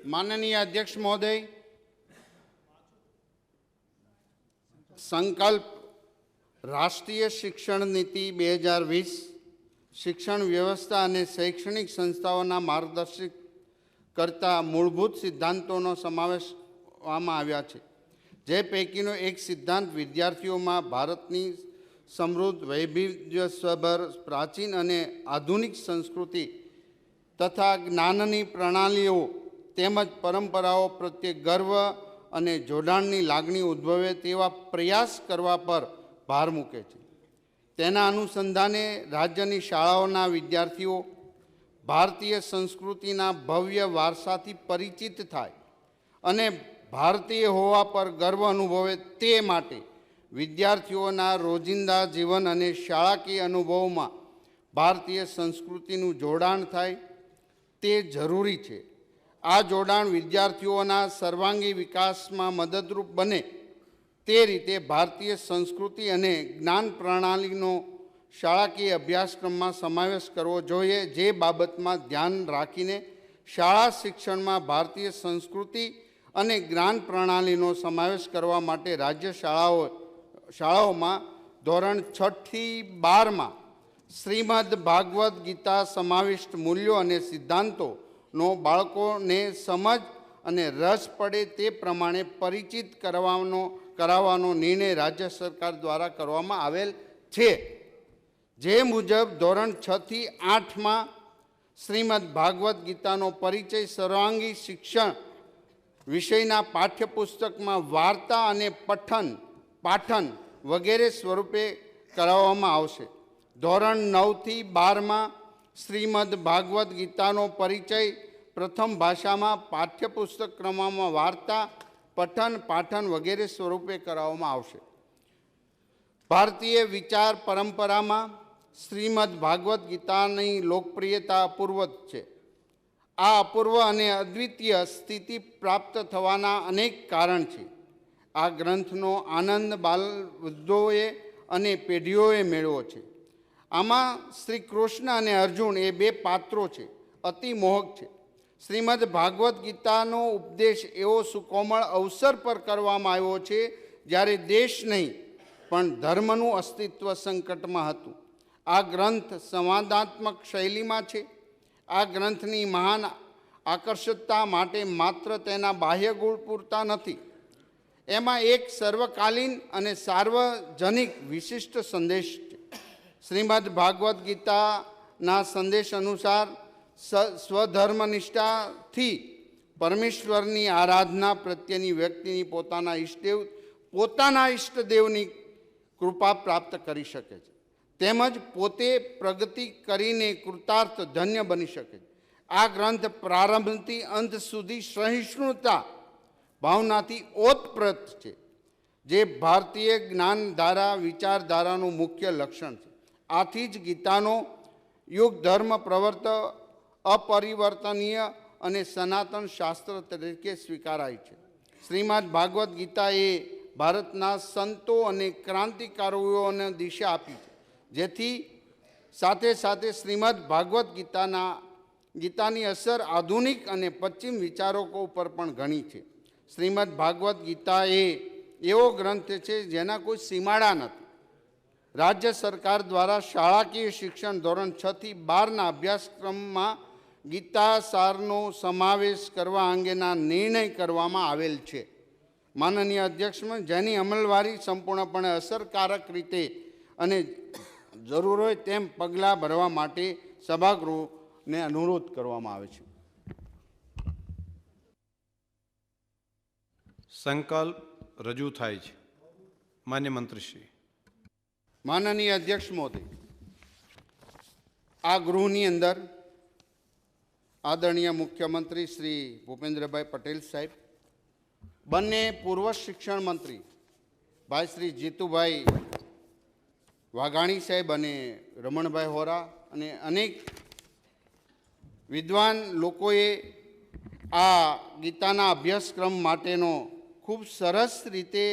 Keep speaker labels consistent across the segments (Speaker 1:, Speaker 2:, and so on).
Speaker 1: माननीय अध्यक्ष महोदय, संकल्प राष्ट्रीय शिक्षण नीति 2020 शिक्षण व्यवस्था और शैक्षणिक संस्थाओं मार्गदर्शित करता मूलभूत सिद्धांतों समावेश आव्या छे, जे पैकीनो एक सिद्धांत विद्यार्थीओं में भारतनी समृद्ध वैविध्यसभर प्राचीन और आधुनिक संस्कृति तथा ज्ञाननी प्रणालीओ तेमज परंपराओं प्रत्ये गर्व अने जोडाणनी लागणी उद्भवे तेवा प्रयास करवा पर भार मूके छे। तेना अनुसंधाने राज्यनी शाळाओना विद्यार्थीओ भारतीय संस्कृतिना भव्य वारसाथी परिचित थाय अने भारतीय होवा पर गर्व अनुभवे ते माटे विद्यार्थीओना रोजिंदा जीवन अने शाळाकीय अनुभवोमां भारतीय संस्कृतिनुं जोडाण थाय ते जरूरी छे। आ जोडाण विद्यार्थीओना सर्वांगी विकास में मददरूप बने ते रीते भारतीय संस्कृति अने ज्ञान प्रणालीनो शाळाकीय अभ्यासक्रम में समावेश करवो जोईए, जे बाबत में ध्यान राखीने शाळा शिक्षण में भारतीय संस्कृति अने ज्ञान प्रणालीनो समावेश करवा माटे राज्य शाळाओं में धोरण 6 થી 12 में श्रीमद भागवत गीता समाविष्ट मूल्यों अने सिद्धांतों नो बाळकोने समझ अने रस पड़े ते प्रमाणे परिचित करावવાનો निर्णय राज्य सरकार द्वारा करवामां आवेल छे। जे मुजब धोरण 6 થી 8 में श्रीमद भागवत गीतानो परिचय सर्वांगी शिक्षण विषयना पाठ्यपुस्तक में वार्ता अने पाठन वगैरह स्वरूपे कराववामां आवशे। धोरण 9 થી 12 में श्रीमद भागवत गीतानो परिचय प्रथम भाषा में पाठ्यपुस्तक क्रम में वार्ता पाठन वगैरह स्वरूपे कराववामां आवशे। भारतीय विचार परंपरा में श्रीमद भागवत गीतानी लोकप्रियता अपूर्व छे। आ अपूर्व अने अद्वितीय स्थिति प्राप्त थवाना अनेक कारण छे। आ ग्रंथनो आनंद बालवृद्धोए अने पेढ़ीओए मेळव्यो छे। आमां श्री कृष्ण अने अर्जुन ए बे पात्रो छे, अति मोहक छे। श्रीमद भागवत गीतानो उपदेश एवो सुकोमल अवसर पर करवामां आव्यो छे ज्यारे देश नहीं पण धर्मनुं अस्तित्व संकटमां हतुं। आ ग्रंथ संवादात्मक शैलीमां छे। आ ग्रंथनी महान आकर्षकता माटे मात्र तेना बाह्य गुण पूरता नथी, एमां एक सर्वकालीन अने सार्वजनिक विशिष्ट संदेश छे। श्रीमद भागवत गीता ना संदेश अनुसार स्वधर्मनिष्ठा थी परमेश्वरनी आराधना प्रत्येनी व्यक्तिनी पोताना इष्टदेवनी कृपा प्राप्त करी शके छे, तेमज पोते प्रगति करीने कृतार्थ धन्य बनी शके। आ ग्रंथ प्रारंभथी अंत सुधी सहिष्णुता भावनाथी ओतप्रोत छे, जे भारतीय ज्ञानधारा विचारधारानुं मुख्य लक्षण छे। आथी ज गीतानो युग धर्म प्रवर्त अपरिवर्तनीय अने सनातन शास्त्र तरीके स्वीकाराय छे। श्रीमद भागवत गीता ए भारतना संतो अने क्रांतिकारीओने दिशा आपी छे, जेथी साथे साथे श्रीमद भागवत गीतानी असर आधुनिक अने पश्चिम विचारकों पर पण घणी छे। श्रीमद भागवत गीता ए एवो ग्रंथ छे जेना कोई सीमाड़ा नथी। राज्य सरकार द्वारा शाळाकीय शिक्षण धोरण 6 થી 12 ना अभ्यासक्रम में गीता सारनो समावेश करवा अंगेना निर्णय करवामां आवेल छे। माननीय अध्यक्ष में जेनी अमलवारी संपूर्णपणे असरकारक रीते अने जरूर होय तेम पगलां भरवा माटे सभागृहने अनुरोध करवामां आवे छे।
Speaker 2: संकल्प रजू थाय छे। मान्य मंत्रीश्री।
Speaker 1: माननीय अध्यक्ष महोदय, आ गृहनी अंदर आदरणीय मुख्यमंत्री श्री भूपेन्द्रभाई पटेल साहेब, बने पूर्व शिक्षण मंत्री भाई श्री जीतुभाई वाघाणी साहेब अने रमणभाई होरा अने अनेक विद्वान लोकोए आ गीताना अभ्यासक्रम माटेनो खूब सरस रीते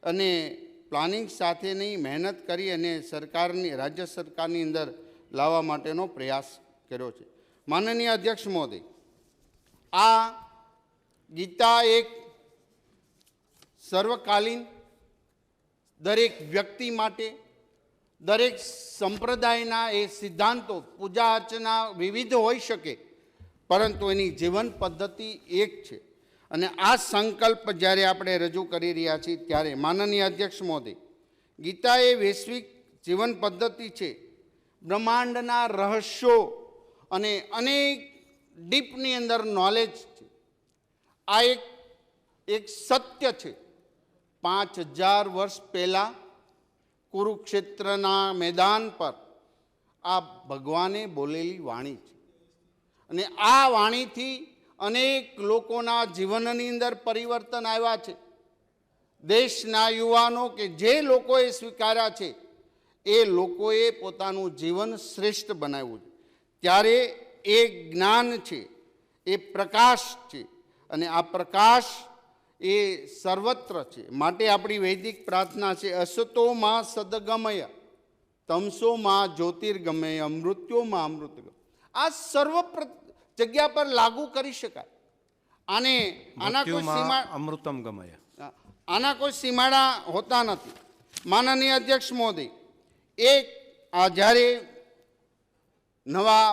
Speaker 1: अने प्लानिंग साथेनी मेहनत करी अने सरकारनी राज्य सरकारनी अंदर लावा माटेनो प्रयास कर्यो छे। माननीय अध्यक्ष महोदय, आ ગીતા એક સર્વકાલીન, દરેક વ્યક્તિ માટે, દરેક સંપ્રદાયના એ સિદ્ધાંતો, પૂજા અર્ચના વિવિધ હોઈ શકે, પરંતુ એની જીવન પદ્ધતિ એક છે. અને આ સંકલ્પ જ્યારે આપણે રજૂ કરી રહ્યા છીએ ત્યારે માનનીય અધ્યક્ષ મહોદય, ગીતા એ વૈશ્વિક જીવન પદ્ધતિ છે. બ્રહ્માંડના રહસ્યો અને અનેક ડીપની અંદર નોલેજ છે. આ એક સત્ય છે. 5000 વર્ષ પહેલાં કુરુક્ષેત્રના મેદાન પર આ ભગવાને બોલેલી વાણી છે. અને આ વાણીથી અનેક લોકોના જીવનની અંદર પરિવર્તન આવ્યા છે. દેશના યુવાનો કે જે લોકોએ સ્વીકાર્યા છે એ લોકોએ પોતાનું જીવન શ્રેષ્ઠ બનાવ્યું છે. ત્યારે એ જ્ઞાન છે, એ પ્રકાશ છે, અને આ પ્રકાશ એ સર્વત્ર છે. માટે આપણી વૈદિક પ્રાર્થના છે, અસતો માં સદગમય, તમસો માં જ્યોતિર્ગમય, મૃત્યુમાં અમૃતગમ. આ સર્વ જગ્યા પર લાગુ કરી શકાય. આના કોઈ સીમા
Speaker 2: અમૃતમ ગમય.
Speaker 1: આના કોઈ સીમાડા હોતા નથી. માનનીય અધ્યક્ષ મહોદય, એક આ જ્યારે નવા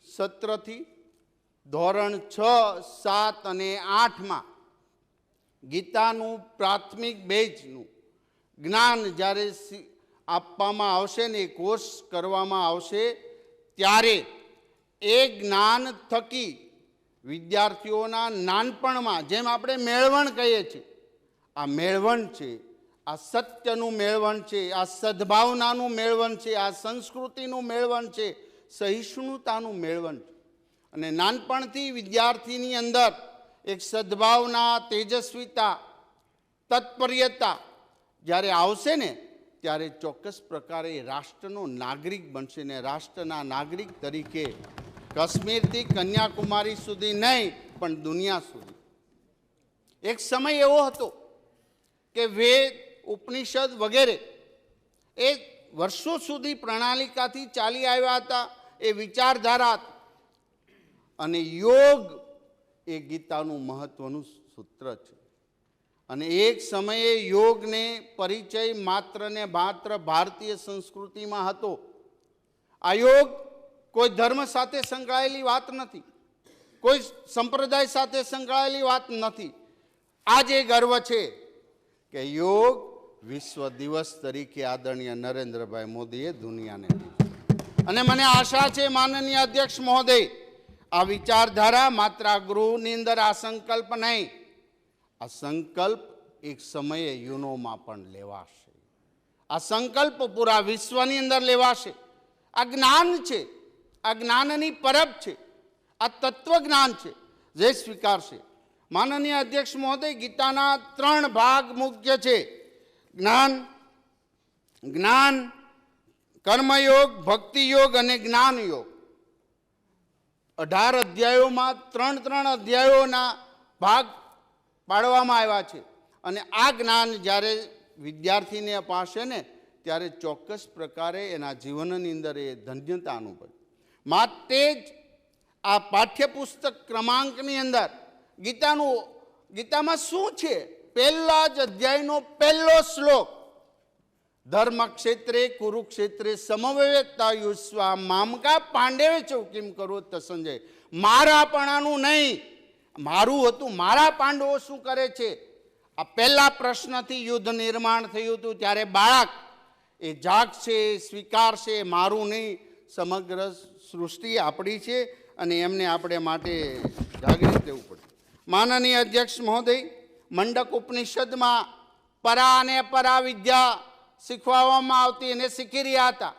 Speaker 1: સત્રથી ધોરણ 6, 7 અને 8માં ગીતાનું પ્રાથમિક બેઝનું જ્ઞાન જ્યારે આપવામાં આવશે ને, કોર્સ કરવામાં આવશે, ત્યારે એ જ્ઞાન થકી વિદ્યાર્થીઓના નાનપણમાં, જેમ આપણે મેળવણ કહીએ છીએ, આ મેળવણ છે, આ સત્યનું મેળવણ છે, આ સદ્ભાવનાનું મેળવણ છે, આ સંસ્કૃતિનું મેળવણ છે, સહિષ્ણુતાનું મેળવણ છે. અને નાનપણથી વિદ્યાર્થીની અંદર એક સદ્ભાવના, તેજસ્વીતા, તત્પર્યતા જ્યારે આવશે ને, ત્યારે ચોક્કસ પ્રકારે રાષ્ટ્રનો નાગરિક બનશે. ને રાષ્ટ્રના નાગરિક તરીકે કાશ્મીરથી કન્યાકુમારી સુધી નહીં, પણ દુનિયા સુધી. એક સમય એવો હતો કે વેદ, ઉપનિષદ વગેરે એ વર્ષો સુધી પ્રણાલિકાથી ચાલી આવ્યા હતા, એ વિચારધારા હતી. અને યોગ એ ગીતાનું મહત્વનું સૂત્ર છે. અને એક સમયે યોગને પરિચય માત્ર ને માત્ર ભારતીય સંસ્કૃતિમાં હતો. આ યોગ કોઈ ધર્મ સાથે સંકળાયેલી વાત નથી, કોઈ સંપ્રદાય સાથે સંકળાયેલી વાત નથી. આ જે ગર્વ છે કે યોગ વિશ્વ દિવસ તરીકે આદરણીય નરેન્દ્રભાઈ મોદીએ દુનિયાને દીધું. અને મને આશા છે માનનીય અધ્યક્ષ મહોદય, આ વિચારધારા માત્ર આ ગૃહની અંદર આ સંકલ્પ નહીં, આ સંકલ્પ એક સમયે યુનોમાં પણ લેવાશે. આ સંકલ્પ પૂરા વિશ્વની અંદર લેવાશે. આ જ્ઞાન છે, આ જ્ઞાનની પરબ છે, આ તત્વજ્ઞાન છે, જે સ્વીકારશે. માનનીય અધ્યક્ષ મહોદય, ગીતાના 3 ભાગ મુખ્ય છે: જ્ઞાન, કર્મયોગ, ભક્તિયોગ અને જ્ઞાન યોગ. 18 અધ્યાયોમાં 3 અધ્યાયોના ભાગ પાડવામાં આવ્યા છે. અને આ જ્ઞાન જ્યારે વિદ્યાર્થીને અપાશે ને, ત્યારે ચોક્કસ પ્રકારે એના જીવનની અંદર એ ધન્યતા અનુભવે. માટે જ આ પાઠ્યપુસ્તક ક્રમાંકની અંદર ગીતામાં શું છે? પહેલા જ અધ્યાયનો પહેલો શ્લોક, ધર્મક્ષેત્રે કુરુક્ષેત્રે સમવેતાયુષ્વા મામકા પાંડવે ચૌકીમ કરો ત સંજય. મારાપણાનું નહીં, મારું હતું, મારા પાંડવો શું કરે છે? આ પહેલા પ્રશ્નથી યુદ્ધ નિર્માણ થયું હતું. ત્યારે બાળક એ જાગશે, સ્વીકારશે, મારું નહીં, સમગ્ર સૃષ્ટિ આપણી છે અને એમને આપણે માટે જાગૃત રહેવું પડે. માનનીય અધ્યક્ષ મહોદય, મંડક ઉપનિષદમાં પરા અને પરા વિદ્યા શીખવાડવામાં આવતી, એને શીખી રહ્યા હતા.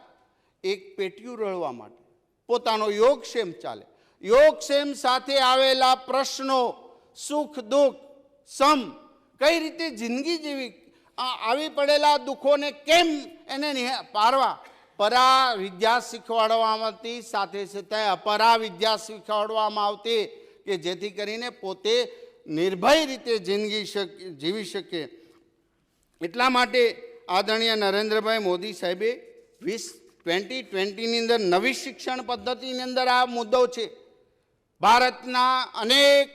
Speaker 1: એક પેટીયું રળવા માટે પોતાનો યોગક્ષેમ ચાલે. યોગક્ષેમ સાથે આવેલા પ્રશ્નો, સુખ દુઃખ, સમ, કઈ રીતે જિંદગી જીવી, આવી પડેલા દુઃખોને કેમ એને પારવા, પરા વિદ્યા શીખવાડવામાં આવતી. સાથે સાથે અપરા વિદ્યા શીખવાડવામાં આવતી કે જેથી કરીને પોતે નિર્ભય રીતે જિંદગી જીવી શકે. એટલા માટે આદરણીય નરેન્દ્રભાઈ મોદી સાહેબે 2020ની અંદર નવી શિક્ષણ પદ્ધતિની અંદર આ મુદ્દો છે. ભારતના અનેક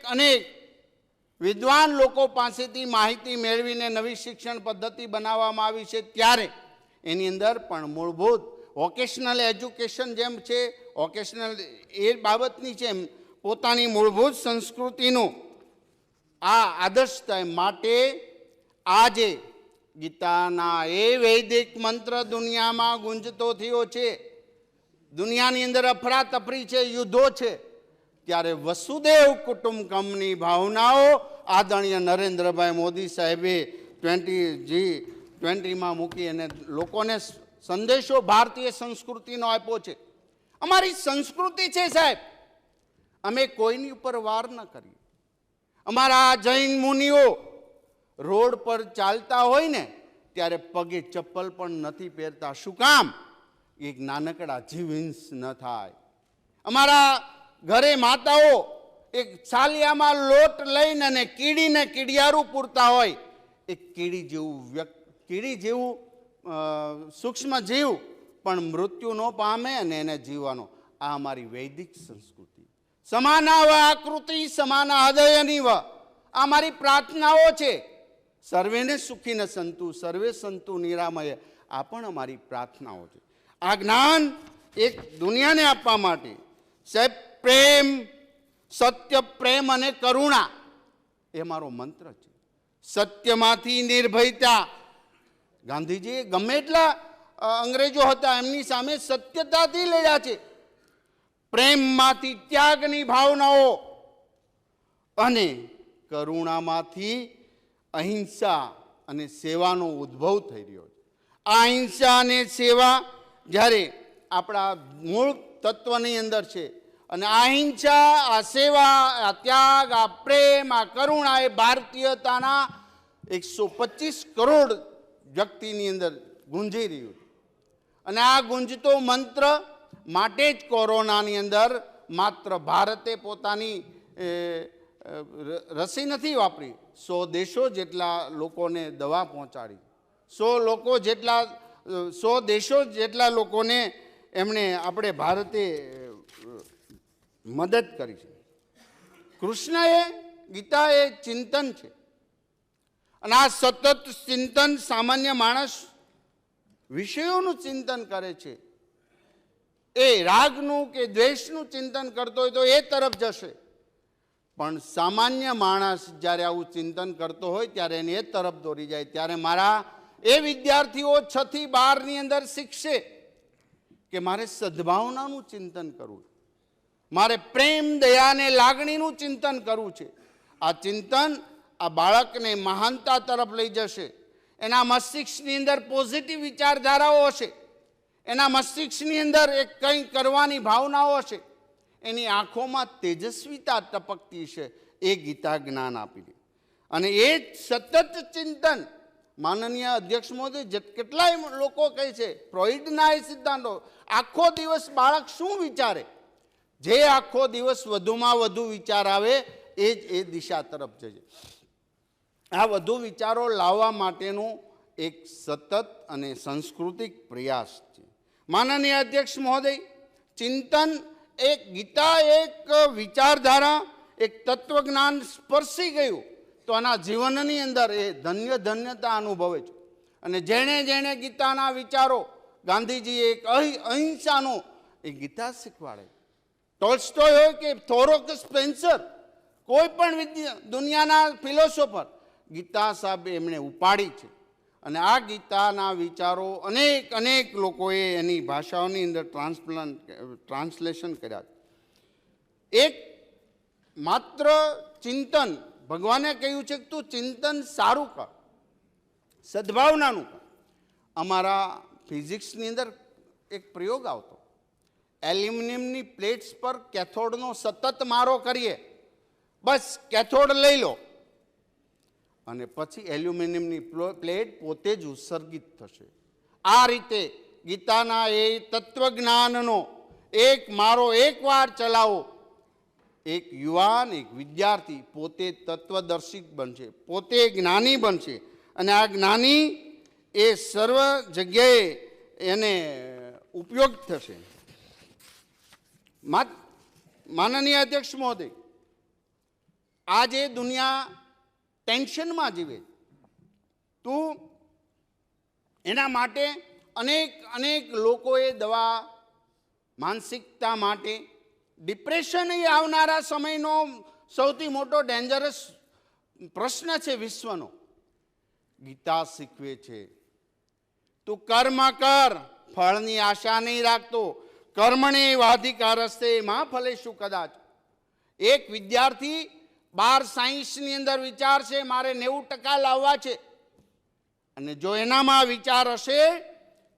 Speaker 1: વિદ્વાન લોકો પાસેથી માહિતી મેળવીને નવી શિક્ષણ પદ્ધતિ બનાવવામાં આવી છે, ત્યારે એની અંદર પણ મૂળભૂત વોકેશનલ એજ્યુકેશન જેમ છે, વોકેશનલ એ બાબતની છે, એમ પોતાની મૂળભૂત સંસ્કૃતિનું આ આદર્શ થાય માટે આજે ગીતાના એ વૈદિક મંત્ર દુનિયામાં ગુંજતો થયો છે. દુનિયાની અંદર અફરાતફરી છે, યુદ્ધો છે, ત્યારે વસુદેવ કુટુંબકમની ભાવનાઓ આદરણીય નરેન્દ્રભાઈ મોદી સાહેબે 20G20માં મૂકી અને લોકોને સંદેશો ભારતીય સંસ્કૃતિનો આપ્યો છે. અમારી સંસ્કૃતિ છે સાહેબ, અમે કોઈની ઉપર વાર ન કરીએ. અમારા જૈન મુનિઓ રોડ પર ચાલતા હોય ને ત્યારે પગે ચપ્પલ પણ નથી પહેરતા. શું કામ? એક નાનકડા જીવહિંસ ન થાય. અમારા ઘરે માતાઓ એક સાલિયામાં લોટ લઈને અને કીડીને કીડિયારું પૂરતા હોય. એક કીડી જેવું સૂક્ષ્મ જીવ પણ મૃત્યુ ન પામે અને એને જીવવાનો. આ અમારી વૈદિક સંસ્કૃતિ. સમાના વ આકૃતિ સમાના હૃદયની વ, આ મારી પ્રાર્થનાઓ છે. સર્વેને સુખીને સંતુ સર્વે સંતુ નિરામય, આ પણ અમારી પ્રાર્થનાઓ છે. આ જ્ઞાન એક દુનિયાને આપવા માટે સાહેબ પ્રેમ, સત્ય, પ્રેમ અને કરુણા એ મારો મંત્ર છે. સત્યમાંથી નિર્ભયતા. ગાંધીજીએ ગમે એટલા અંગ્રેજો હતા એમની સામે સત્યતાથી લડ્યા છે. પ્રેમમાંથી ત્યાગની ભાવનાઓ અને કરુણામાંથી અહિંસા અને સેવાનો ઉદ્ભવ થઈ રહ્યો છે. આ અહિંસા અને સેવા જ્યારે આપણા મૂળ તત્વની અંદર છે અને આ અહિંસા, આ સેવા, આ ત્યાગ, આ પ્રેમ, આ કરુણા એ ભારતીયતાના 125 કરોડ વ્યક્તિની અંદર ગુંજી રહ્યું છે. અને આ ગુંજતો મંત્ર માટે જ કોરોનાની અંદર માત્ર ભારતે પોતાની રસી નથી વાપરી, 100 દેશો જેટલા લોકોને દવા પહોંચાડી, 100 દેશો જેટલા લોકોને એમણે આપણે ભારતે મદદ કરી છે. કૃષ્ણ એ ગીતા એ ચિંતન છે અને આ સતત ચિંતન સામાન્ય માણસ વિષયોનું ચિંતન કરે છે. એ રાગનું કે દ્વેષનું ચિંતન કરતો હોય તો એ તરફ જશે, પણ સામાન્ય માણસ જ્યારે આવું ચિંતન કરતો હોય ત્યારે એને એ તરફ દોરી જાય. ત્યારે મારા એ વિદ્યાર્થીઓ 6 થી 12ની અંદર શીખશે કે મારે સદ્ભાવનાનું ચિંતન કરવું, મારે પ્રેમ, દયા અને લાગણીનું ચિંતન કરવું છે. આ ચિંતન આ બાળકને મહાનતા તરફ લઈ જશે. એના મસ્તિષ્કની અંદર પોઝિટિવ વિચારધારાઓ હશે, એના મસ્તિષ્કની અંદર એક કંઈ કરવાની ભાવનાઓ હશે, એની આંખોમાં તેજસ્વીતા ટપકતી છે. એ ગીતા જ્ઞાન આપી દે. અને એ સતત ચિંતન માનનીય અધ્યક્ષ મોદી કેટલાય લોકો કહે છે, ફ્રોઈડના એ સિદ્ધાંતો, આખો દિવસ બાળક શું વિચારે, જે આખો દિવસ વધુમાં વધુ વિચાર આવે એ જ એ દિશા તરફ જશે. આ વધુ વિચારો લાવવા માટેનું એક સતત અને સાંસ્કૃતિક પ્રયાસ છે. માનનીય અધ્યક્ષ મહોદય, ચિંતન એક ગીતા, એક વિચારધારા, એક તત્વજ્ઞાન સ્પર્શી ગયું તો આના જીવનની અંદર એ ધન્યતા અનુભવે છે. અને જેણે જેણે ગીતાના વિચારો, ગાંધીજીએ એક અહિંસાનો એ ગીતા શીખવાડે. ટોલ્સ્ટોય હોય કે થોરો કે સ્પેન્સર, કોઈ પણ દુનિયાના ફિલોસોફર, ગીતા સાહેબ એમણે ઉપાડી છે. અને આ ગીતાના વિચારો અનેક લોકોએ એની ભાષાઓની અંદર ટ્રાન્સલેશન કર્યા છે. એક માત્ર ચિંતન, ભગવાને કહ્યું છે કે તું ચિંતન સારું કર, સદ્ભાવનાનું કર. અમારા ફિઝિક્સની અંદર એક પ્રયોગ આવતો, એલ્યુમિનિયમની પ્લેટ્સ પર કેથોડનો સતત મારો કરીએ, બસ કેથોડ લઈ લો અને પછી એલ્યુમિનિયમની પ્લેટ પોતે જ ઉત્સર્ગિત થશે. આ રીતે ગીતાના એ તત્વજ્ઞાનનો એક મારો એકવાર ચલાવો, એક યુવાન, એક વિદ્યાર્થી પોતે તત્વદર્શી બનશે, પોતે જ્ઞાની બનશે. અને આ જ્ઞાની એ સર્વ જગ્યાએ એને ઉપયોગ થશે. માનનીય અધ્યક્ષ મહોદય, આજે દુનિયા ટેન્શનમાં જીવે. તું એના માટે અનેક લોકોએ દવા, માનસિકતા માટે, ડિપ્રેશન એ આવનારા સમયનો સૌથી મોટો ડેન્જરસ પ્રશ્ન છે વિશ્વનો. ગીતા શીખવે છે તું કર્મ કર, ફળની આશા નહીં રાખતો. કર્મણે વાધિકારસ્તે માં ફલેશું કદાચ. એક વિદ્યાર્થી 12 સાયન્સની અંદર વિચાર છે મારે 90% લાવવા છે, અને જો એનામાં વિચાર હશે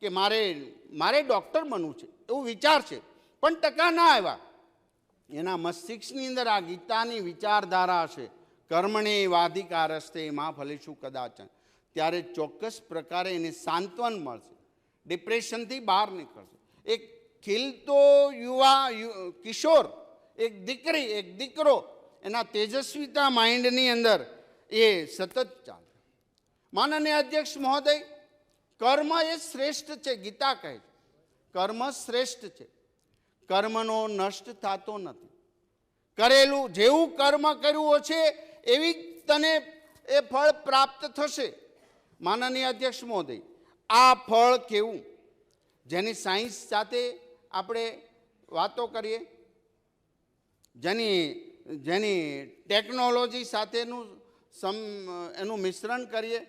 Speaker 1: કે મારે ડૉક્ટર બનવું છે એવું વિચાર છે, પણ ટકા ના આવ્યા, એના મસ્તિષ્કની અંદર આ ગીતાની વિચારધારા હશે કર્મણે વાધિકારસ્તે માં ફલેશું કદાચ, ત્યારે ચોક્કસ પ્રકારે એને સાંત્વન મળશે, ડિપ્રેશનથી બહાર નીકળશે. એક ખીલતો કિશોર, એક દીકરી, એક દીકરો, એના તેજસ્વીતા માઇન્ડની અંદર એ સતત ચાલે. માનનીય અધ્યક્ષ મહોદય, કર્મ એ શ્રેષ્ઠ છે. ગીતા કહે છે કર્મ શ્રેષ્ઠ છે. કર્મનો નષ્ટ થતો નથી. કરેલું જેવું કર્મ કર્યું છે એવી તને એ ફળ પ્રાપ્ત થશે. માનનીય અધ્યક્ષ મહોદય, આ ફળ કેવું, જેની સાયન્સ સાથે આપણે વાતો કરીએ, જેની ટેકનોલોજી સાથેનું એનું મિશ્રણ કરીએ,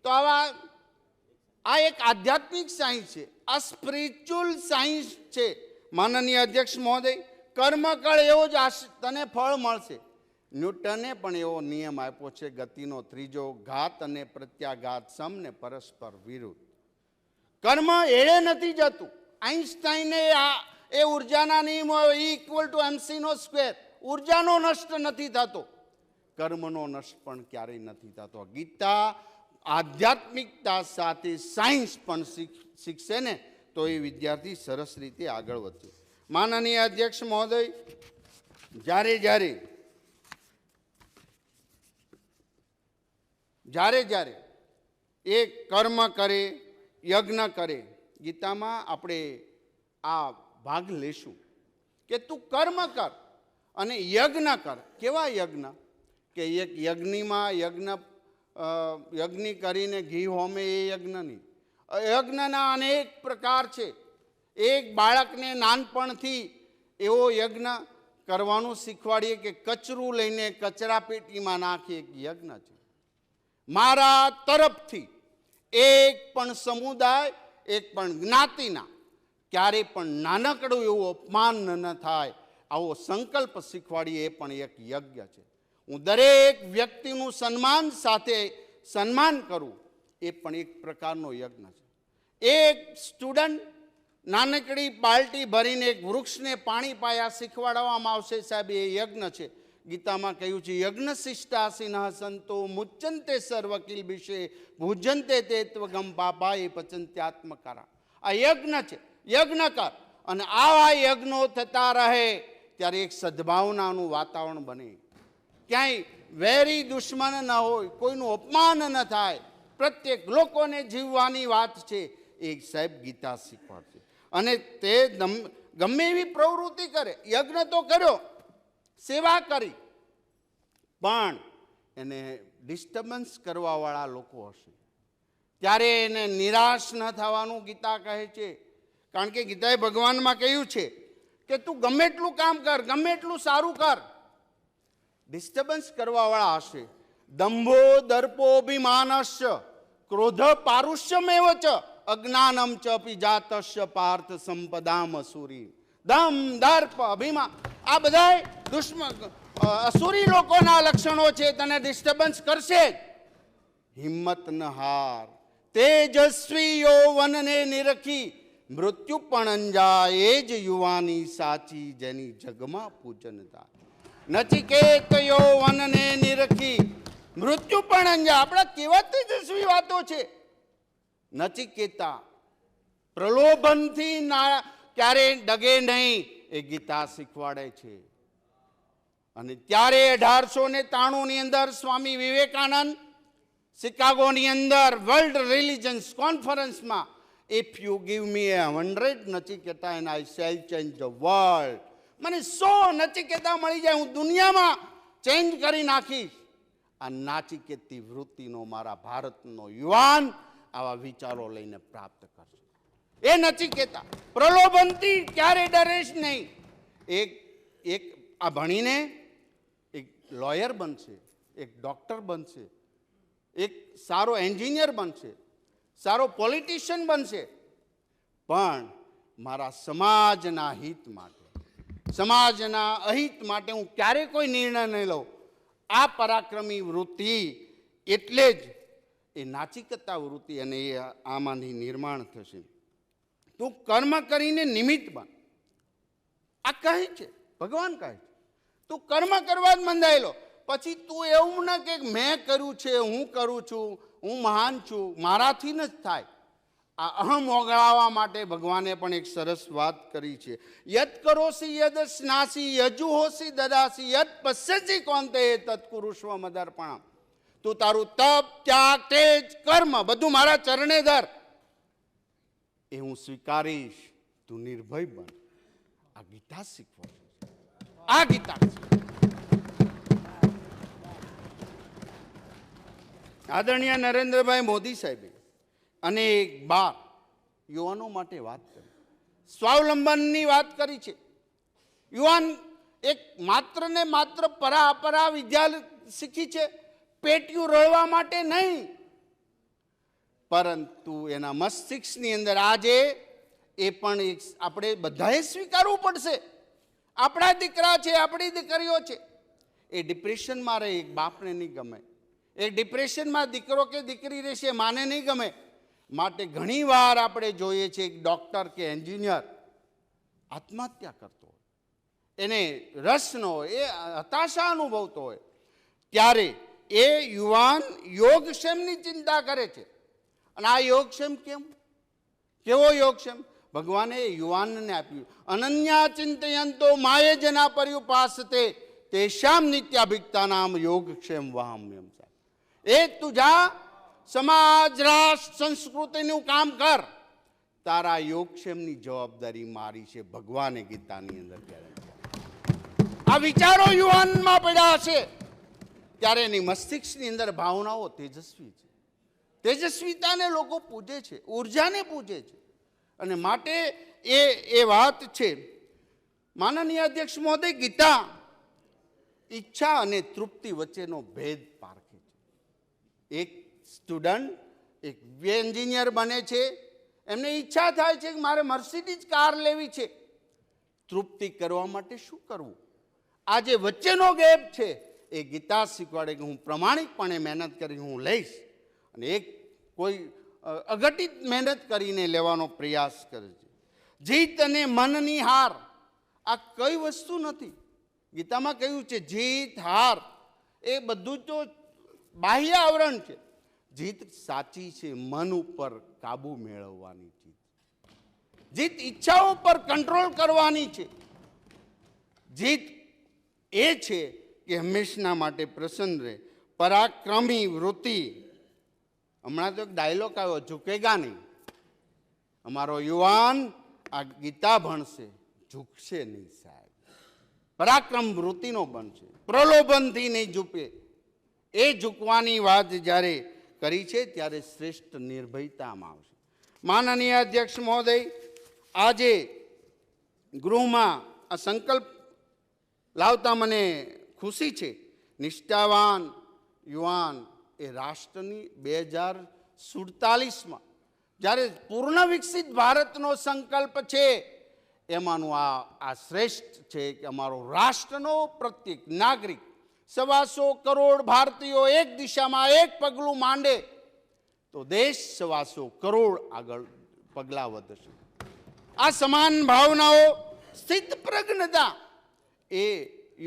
Speaker 1: તો આ એક આધ્યાત્મિક સાયન્સ છે, આ સ્પિરિચ્યુઅલ સાયન્સ છે. માનનીય અધ્યક્ષ મહોદય, કર્મ કર એવો જ તને ફળ મળશે. ન્યૂટને પણ એવો નિયમ આપ્યો છે, ગતિનો ત્રીજો, ઘાત અને પ્રત્યાઘાત સમને પરસ્પર વિરુદ્ધ. કર્મ એળે નથી જતું. આઈન્સ્ટાઈને એ ઉર્જાના નિયમો E=mc², ઉર્જાનો નષ્ટ નથી થતો, કર્મનો નષ્ટ પણ ક્યારેય નથી થતો. ગીતા આધ્યાત્મિકતા સાથે સાયન્સ પણ શીખશે ને તો એ વિદ્યાર્થી સરસ રીતે આગળ વધશે. માનનીય અધ્યક્ષ મહોદય, જ્યારે એ કર્મ કરે, યજ્ઞ કરે, ગીતામાં આપણે આ ભાગ લેશું કે તું કર્મ કર અને યજ્ઞ કર. કેવા યજ્ઞ? કે એક યજ્ઞ કરીને ઘી હોમે એ યજ્ઞ નહીં. યજ્ઞના અનેક પ્રકાર છે. એક બાળકને નાનપણથી એવો યજ્ઞ કરવાનું શીખવાડીએ કે કચરું લઈને કચરા પેટીમાં નાખીએ, એક યજ્ઞ છે. મારા તરફથી એક પણ સમુદાય, એક પણ જ્ઞાતિના ક્યારે પણ નાનકડું એવું અપમાન ન થાય આવો સંકલ્પ શીખવાડીએ, એ પણ એક યજ્ઞ છે. હું દરેક વ્યક્તિનું સન્માન સાથે સન્માન કરું, એ પણ એક પ્રકારનો યજ્ઞ છે. એક સ્ટુડન્ટ નાનકડી બાલટી ભરીને એક વૃક્ષને પાણી પાયા શીખવાડવામાં આવશે, સાહેબ એ યજ્ઞ છે. ગીતામાં કહ્યું છે યજ્ઞ શિષ્ટાસિનઃ સંતો મુચ્યંતે સર્વકિલ વિશે ભુજંતે તેત્વગમ પાપા એ પચંત્યાત્મકારા. આ યજ્ઞ છે, યજ્ઞ કર. અને આવા યજ્ઞો થતા રહે ત્યારે એક સદભાવનાનું વાતાવરણ બને, ક્યાંય વેરી દુશ્મન ન હોય, કોઈનું અપમાન ન થાય, પ્રત્યેક લોકોને જીવવાની વાત છે એ સાહેબ ગીતા શીખવાડશે. અને તે ગમે એવી પ્રવૃત્તિ કરે, યજ્ઞ તો કર્યો, સેવા કરી, પણ એને ડિસ્ટર્બન્સ કરવાવાળા લોકો હશે ત્યારે એને નિરાશ ન થવાનું ગીતા કહે છે. કારણ કે ગીતાએ ભગવાનમાં કહ્યું છે કે તું ગમે એટલું કામ કર, ગમે એટલું સારું કર, ડિસ્ટર્બન્સ કરવાવાળા હશે. દંભો દર્પોભિમાનશ્ચ ક્રોધ પારુષ્યમેવ ચ અજ્ઞાનમ ચ અપિજાતસ્ય પાર્થ સંપદામ અસુરી. દમ, દર્પ, અભિમાન, આ બધા અસુરી લોકોના લક્ષણો છે, તને ડિસ્ટર્બન્સ કરશે જ. હિંમત ન હાર, તેજસ્વી યૌવનને નિરખી મૃત્યુ પણ અંજાય, એ જ યુવાની સાચી જેની જગમાં પૂજન થાય. નચિકેત યૌવનને નિરખી મૃત્યુ પણ અંજાય. આપણા કેવા તેજસ્વી વાતો છે. નચિકેતા પ્રલોભનથી ક્યારે ડગે નહીં, એ ગીતા શીખવાડે છે. અને ત્યારે 1893 અંદર સ્વામી વિવેકાનંદ શિકાગોની અંદર વર્લ્ડ રિલિજન્સ કોન્ફરન્સમાં if you give me 100 Nachiketa and I shell change the world, મને 100 નચિકેતા મળી જાય, હું દુનિયામાં ચેન્જ કરી નાખીશ. આ નાચિકેતી વૃત્તિનો મારા ભારતનો યુવાન આવા વિચારો લઈને પ્રાપ્ત કરશે. એ નચિકેતા પ્રલોભનથી ક્યારે ડરે જ નહીં. એક આ ભણીને એક લોયર બનશે, એક ડૉક્ટર બનશે, એક સારો એન્જિનિયર બનશે, સારો પોલિટિશિયન બનશે, પણ મારા સમાજના હિત માટે, સમાજના અહિત માટે હું ક્યારેય કોઈ નિર્ણય નહીં લઉં. આ પરાક્રમી વૃત્તિ એટલે જ એ નાચિકતા વૃત્તિ અને એ આમાંથી નિર્માણ થશે. તું કર્મ કરીને નિમિત્ત બન. આ કહે છે, ભગવાન કહે છે તું કર્મ કરવા જ બંધાયેલો. પછી તું એવું ના કે મેં કર્યું છે, હું કરું છું, હું મહાન છું, મારાથી ન જ થાય. આ અહમ ઓગળાવવા માટે ભગવાને પણ એક સરસ વાત કરી છે. યદ કરોસી યદ સ્નાસી યજુહોસી દદાસી યદ પશ્યસી કોંતે તત્કુરુષ્વ મદર્પણમ. તું તારું તપ, ત્યાગ, તેજ, કર્મ બધું મારા ચરણે ધર. એ હું સ્વીકારીશ. તું નિર્ભય બન. આ ગીતા શીખવો છે. આ ગીતા આદરણીય નરેન્દ્રભાઈ મોદી સાહેબે અનેક બાર યુવાનો માટે વાત કરી, સ્વાવલંબનની વાત કરી છે. યુવાન એક માત્ર ને માત્ર પરા વિદ્યા શીખી છે પેટીયું રળવા માટે નહીં, પરંતુ એના મસ્તિષ્કની અંદર આજે એ પણ એક આપણે બધાએ સ્વીકારવું પડશે. આપણા દીકરા છે, આપણી દીકરીઓ છે, એ ડિપ્રેશનમાં રહે, એક બાપને નહીં ગમે. એ ડિપ્રેશનમાં દીકરો કે દીકરી રહેશે, માને નહીં ગમે. માટે ઘણીવાર આપણે જોઈએ છીએ એક ડૉક્ટર કે એન્જિનિયર આત્મહત્યા કરતો હોય, એને રસ ન હોય, એ હતાશા અનુભવતો હોય, ત્યારે એ યુવાન યોગક્ષેમની ચિંતા કરે છે. અને આ યોગક્ષેમ કેવો યોગક્ષેમ ભગવાને યુવાનને આપ્યું. અનન્યા ચિંતયંતો માયે જના પર્યુપાસતે તેષામ નિત્યાભિક્તાનામ યોગક્ષેમ વાહમ્યમ. એ તુજા સમાજ, રાષ્ટ્ર, સંસ્કૃતિનું કામ કર. તારા યોગક્ષેમની જવાબદારી મારી છે. ભગવાને ગીતાની અંદર કહે છે. આ વિચારો યુવાનમાં પડ્યા હશે ત્યારે એની મસ્તિષ્કની અંદર ભાવનાઓ તેજસ્વી છે. તેજસ્વીતાને લોકો પૂજે છે, ઉર્જાને પૂજે છે. અને માટે એ વાત છે. માનનીય અધ્યક્ષ મહોદય, ગીતા ઈચ્છા અને તૃપ્તિ વચ્ચેનો ભેદ પારખે છે. એક સ્ટુડન્ટ એક એન્જિનિયર બને છે, એમને ઈચ્છા થાય છે કે મારે મર્સિડીઝ કાર લેવી છે. તૃપ્તિ કરવા માટે શું કરવું? આ જે વચ્ચેનો ગેપ છે એ ગીતા શીખવાડે કે હું પ્રમાણિકપણે મહેનત કરી હું લઈશ. અને એક કોઈ અઘટિત મહેનત કરીને લેવાનો પ્રયાસ કરે છે. જીત અને મનની હાર આ કઈ વસ્તુ નથી. ગીતામાં કહ્યું છે જીત હાર એ બધું તો બાહ્ય આવરણ છે. જીત સાચી છે મન ઉપર કાબુ મેળવવાની જીત. જીત ઈચ્છાઓ પર કંટ્રોલ કરવાની છે. જીત એ છે કે હંમેશના માટે પ્રસન્ન રહે. પરાક્રમી વૃત્તિ. હમણાં તો એક ડાયલોગ આવ્યો, ઝૂકેગા નહીં. અમારો યુવાન આ ગીતા ભણશે, ઝૂકશે નહીં સાહેબ. પરાક્રમ વૃત્તિનો બનશે, પ્રલોભનથી નહીં ઝૂકે. એ ઝૂકવાની વાત જ્યારે કરી છે ત્યારે શ્રેષ્ઠ નિર્ભયતામાં આવશે. માનનીય અધ્યક્ષ મહોદય, આજે ગૃહમાં આ સંકલ્પ લાવતા મને ખુશી છે. નિષ્ઠાવાન યુવાન એ રાષ્ટ્રની 2047માં જ્યારે પૂર્ણ વિકસિત ભારતનો સંકલ્પ છે એમાંનું આ શ્રેષ્ઠ છે કે અમારો રાષ્ટ્રનો પ્રત્યેક નાગરિક 125 કરોડ ભારતીયો એક દિશામાં એક પગલું માંડે તો દેશ 125 કરોડ આગળ પગલાં વધશે. આ સમાન ભાવનાઓ, સ્થિતપ્રજ્ઞતા એ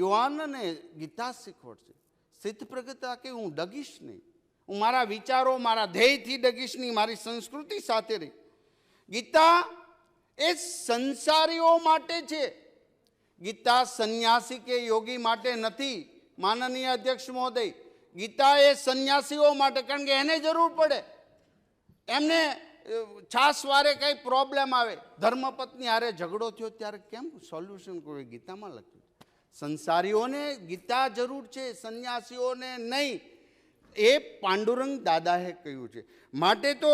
Speaker 1: યુવાનને ગીતા શીખવડશે. સ્થિતપ્રજ્ઞતા કે હું ડગીશ નહીં, હું મારા વિચારો, મારા ધ્યેયથી ડગીશ નહીં, મારી સંસ્કૃતિ સાથે રહી. ગીતા એ સંસારીઓ માટે છે. ગીતા સંન્યાસી કે યોગી માટે નથી. માનનીય અધ્યક્ષ મહોદય, ગીતા એ સંન્યાસીઓ માટે, કારણ કે એને જરૂર પડે. એમને છાસવારે કંઈ પ્રોબ્લેમ આવે, ધર્મપત્ની હારે ઝઘડો થયો ત્યારે કેમ સોલ્યુશન કોઈ ગીતામાં લખ્યું. સંસારીઓને ગીતા જરૂર છે, સંન્યાસીઓને નહીં. એ પાંડુરંગ દાદાએ કહ્યું છે. માટે તો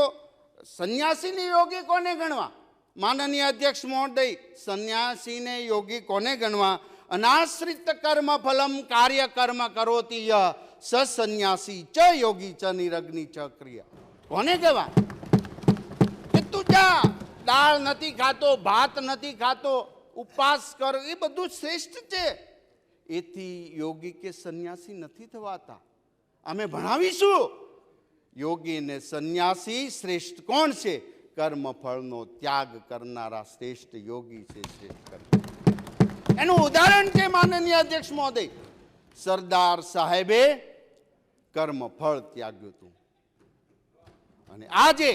Speaker 1: સંન્યાસીને યોગી કોને ગણવા? માનનીય અધ્યક્ષ મહોદય, સંન્યાસીને યોગી કોને ગણવા? અનાશ્રિત કર્મ ફલમ કાર્ય કર્મ કરોતિ યહ સ સંન્યાસી ચ યોગી ચ નિરગ્નિ ચ ક્રિયા. કોને કહેવા? કે તું જા, દાળ નથી ખાતો, ભાત નથી ખાતો, ઉપવાસ કર, એ બધું શ્રેષ્ઠ છે. એથી યોગી કે સંન્યાસી નથી થવાતા. અમે ભણાવીશું યોગી ને સંન્યાસી શ્રેષ્ઠ કોણ છે? કર્મફળનો ત્યાગ કરનારા શ્રેષ્ઠ યોગી છે, શ્રેષ્ઠ કર્મ. એનું ઉદાહરણ છે માનનીય અધ્યક્ષ મહોદય, સરદાર સાહેબે કર્મફળ ત્યાગ્યું હતું. અને આજે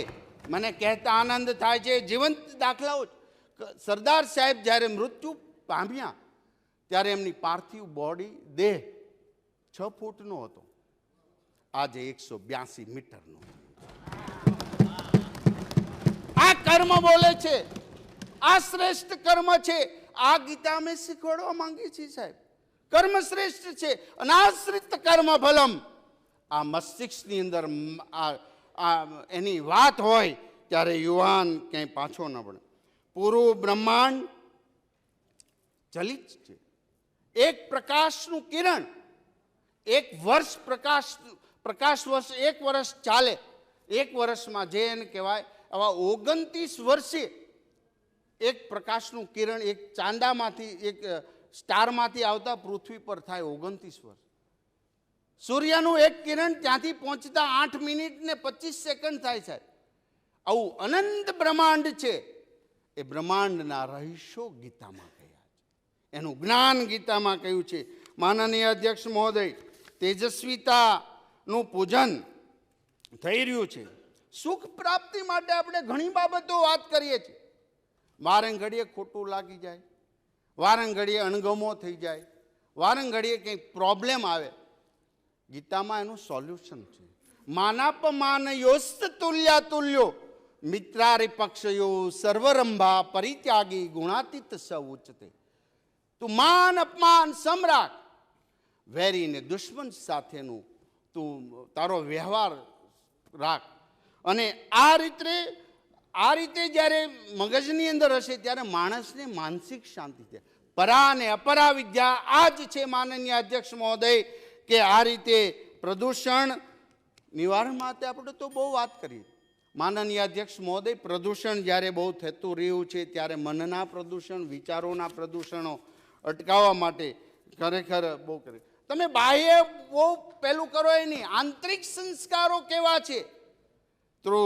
Speaker 1: મને કહેતા આનંદ થાય છે, જીવંત દાખલાઓ. સરદાર સાહેબ જ્યારે મૃત્યુ પામ્યા ત્યારે એમની પાર્થિવ બોડી દેહ 6 ફૂટનો હતો, આજે 182 મીટરનો. આ કર્મ બોલે છે, આ શ્રેષ્ઠ કર્મ છે. આ ગીતા અમે શીખવાડવા માંગીએ છીએ સાહેબ. કર્મ શ્રેષ્ઠ છે, અનાશ્રિત કર્મ ફલમ. આ મસ્તિષ્કની અંદર એની વાત હોય ત્યારે યુવાન ક્યાંય પાછો ન પડે. પૂરું બ્રહ્માંડ ચલિત છે. એક પ્રકાશનું કિરણ, એક વર્ષ પ્રકાશ વર્ષ, 1 વર્ષ ચાલે, 1 વર્ષમાં જે એને કહેવાય, આવા 29 વર્ષે એક પ્રકાશનું કિરણ એક ચાંદામાંથી, એક સ્ટારમાંથી આવતા પૃથ્વી પર થાય 29 વર્ષ. સૂર્યનું એક કિરણ ત્યાંથી પહોંચતા 8 મિનિટ ને 25 સેકન્ડ થાય સાહેબ. આવું અનંત બ્રહ્માંડ છે. એ બ્રહ્માંડના રહસ્યો ગીતામાં કહ્યા છે, એનું જ્ઞાન ગીતામાં કહ્યું છે. માનનીય અધ્યક્ષ મહોદય, તેજસ્વીતાનું પૂજન થઈ રહ્યું છે. સુખ પ્રાપ્તિ માટે આપણે ઘણી બાબતો વાત કરીએ છીએ. વારંઘડીએ ખોટું લાગી જાય, વારંઘડીએ અણગમો થઈ જાય, વારંઘડીએ કંઈક પ્રોબ્લેમ આવે. ગીતામાં એનું સોલ્યુશન છે. માનાપમાનયોસ્ત તુલ્યા તુલ્યો મિત્રારિપક્ષયો સર્વરંભા પરિત્યાગી ગુણાતીત સ ઉચ્ચતે. તું માન અપમાન સમ્રાટ, વેરી ને દુશ્મન સાથેનું તું તારો વ્યવહાર રાખ. અને આ રીતે જ્યારે મગજની અંદર હશે ત્યારે માણસને માનસિક શાંતિ છે. પરા અને અપરા વિદ્યા આ જ છે માનનીય અધ્યક્ષ મહોદય, કે આ રીતે પ્રદૂષણ નિવારણ માટે આપણે તો બહુ વાત કરીએ. માનનીય અધ્યક્ષ મહોદય, પ્રદૂષણ જ્યારે બહુ થતું રહ્યું છે ત્યારે મનના પ્રદૂષણ, વિચારોના પ્રદૂષણો અટકાવવા માટે ખરેખર બહુ કરે. તમે બાહ્ય બહુ પેલું કરો એ નહીં, આંતરિક સંસ્કારો કેવા છે? તો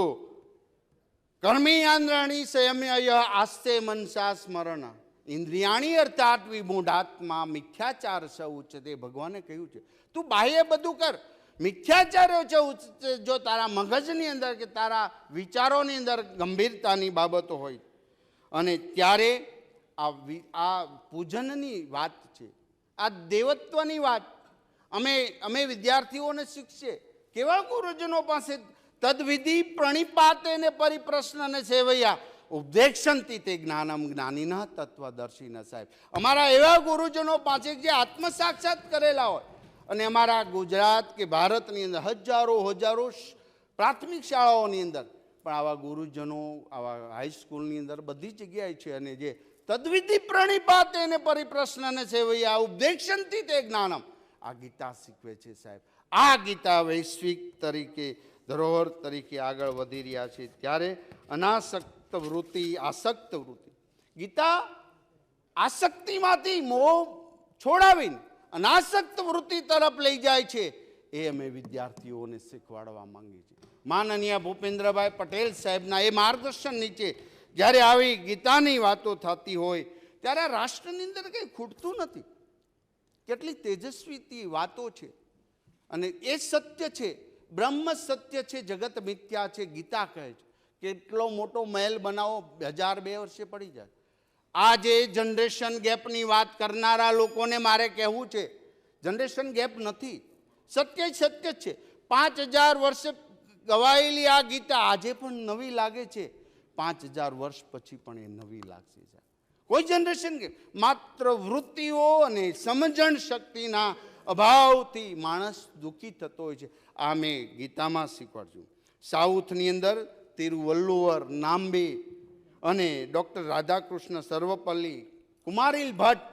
Speaker 1: કર્મી આંદ્રાણી સંયમ્ય આસ્તે મનસા સ્મરણ ઇન્દ્રિયાણી અર્થાત વિમૂઢાત્મા મિથ્યાચાર સ ઉચ્ચતે. ભગવાને કહ્યું છે તું બાહ્ય બધું કર, મિથ્યાચાર જો તારા મગજની અંદર કે તારા વિચારોની અંદર ગંભીરતાની બાબતો હોય, અને ત્યારે આ પૂજનની વાત છે, આ દેવત્વની વાત. અમે વિદ્યાર્થીઓને શીખશે કેવા ગુરુજનો પાસે તદ્વિધિ પ્રણિપાતે ને પરિપ્રશ્ન ને સેવૈયા ઉપદેક્ષંતિ તે જ્ઞાનમ જ્ઞાનીના તત્વદર્શીના. સાહેબ, અમારા એવા ગુરુજનો પાસે જે આત્મસાક્ષાત કરેલા હોય, અને અમારા ગુજરાત કે ભારતની અંદર હજારો પ્રાથમિક શાળાઓની અંદર પણ આવા ગુરુજનો, આવા હાઈસ્કૂલની અંદર બધી જગ્યાએ છે. અને જે તદ્વિધિ પ્રણિપાતે ને પરિપ્રશ્ન ને સેવૈયા ઉપદેક્ષંતિ તે જ્ઞાનમ, આ ગીતા શીખવે છે સાહેબ. આ ગીતા વૈશ્વિક તરીકે, ધરોહર તરીકે આગળ વધી રહ્યા છે. ત્યારે અનાસક્ત વૃત્તિ, આસક્ત વૃત્તિ, ગીતા આસક્તિમાંથી મોહ છોડાવીને અનાસક્ત વૃત્તિ તરફ લઈ જાય છે. એ અમે વિદ્યાર્થીઓને શીખવાડવા માંગીએ છીએ. માનનીય ભૂપેન્દ્રભાઈ પટેલ સાહેબના એ માર્ગદર્શન નીચે જ્યારે આવી ગીતાની વાતો થતી હોય ત્યારે આ રાષ્ટ્રની અંદર કંઈ ખૂટતું નથી. કેટલી તેજસ્વી વાતો છે, અને એ સત્ય છે, બ્રહ્મ સત્ય છે, જગત મિથ્યા છે. ગીતા કહે છે કેટલો મોટો મહેલ બનાવો, 1000-2 વર્ષે પડી જાય. આજે જનરેશન ગેપની વાત કરનારા લોકોને મારે કહેવું છે, જનરેશન ગેપ નથી, સત્ય સત્ય છે. 5000 વર્ષે ગવાયેલી આ ગીતા આજે પણ નવી લાગે છે, 5000 વર્ષ પછી પણ એ નવી લાગશે. કોઈ જનરેશન ગેપ, માત્ર વૃત્તિઓ અને સમજણ શક્તિના અભાવથી માણસ દુઃખી થતો હોય છે. આ મેં ગીતામાં શીખવાડ્યું. સાઉથની અંદર તિરુવલ્લુવર, નામ્બી અને ડૉક્ટર રાધાકૃષ્ણ સર્વપલ્લી, કુમારીલ ભટ્ટ